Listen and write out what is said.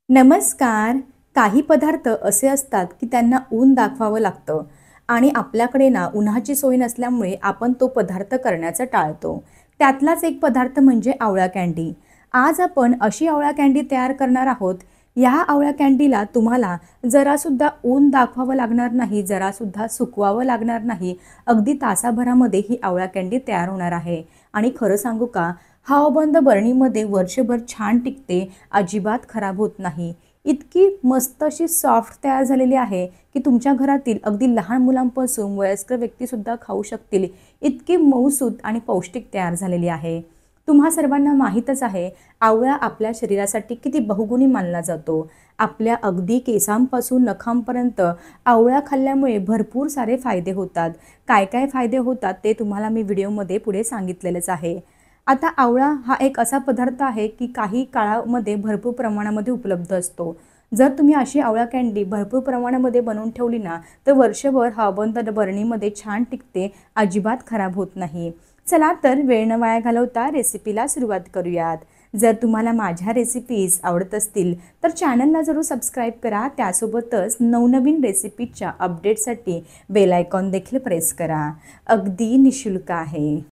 नमस्कार. काही पदार्थ असे असतात की त्यांना ऊन दाखवावं लागतं आणि आपल्याकडे ना उन्हाची सोय नसल्यामुळे आपण तो पदार्थ करण्याचं टाळतो. त्यातलाच एक पदार्थ म्हणजे आवळा कँडी. आज आपण अशी आवळा कँडी तयार करणार आहोत. या आवळा कँडीला तुम्हाला जरासुद्धा ऊन दाखवावं लागणार नाही, जरासुद्धा सुकवावं लागणार नाही. अगदी तासाभरामध्ये ही आवळा कँडी तयार होणार आहे आणि खरं सांगू का, हवाबंद बरणीमध्ये वर्षभर छान टिकते, अजिबात खराब होत नाही. इतकी मस्त अशी सॉफ्ट तयार झालेली आहे की तुमच्या घरातील अगदी लहान मुलांपासून वयस्कर व्यक्तीसुद्धा खाऊ शकतील. इतकी मऊसूत आणि पौष्टिक तयार झालेली आहे. तुम्हा सर्वांना माहीतच आहे, आवळा आपल्या शरीरासाठी किती बहुगुणी मानला जातो. आपल्या अगदी केसांपासून नखांपर्यंत आवळा खाल्ल्यामुळे भरपूर सारे फायदे होतात. काय काय फायदे होतात ते तुम्हाला मी व्हिडिओमध्ये पुढे सांगितलेलंच आहे. आता आवळा हा एक असा पदार्थ आहे की काही काळामध्ये भरपूर प्रमाणामध्ये उपलब्ध असतो. जर तुम्ही अशी आवळा कँडी भरपूर प्रमाणामध्ये बनवून ठेवली ना, तर वर्षभर हवाबंद बरणीमध्ये छान टिकते, अजिबात खराब होत नाही. चला तर वेळ न वाया घालवता रेसिपीला सुरुवात करूयात. जर तुम्हाला माझ्या रेसिपीज आवडत असतील तर चॅनलला जरूर सबस्क्राईब करा. त्यासोबतच नवनवीन रेसिपीच्या अपडेटसाठी बेल आयकॉन देखील प्रेस करा. अगदी निःशुल्क आहे.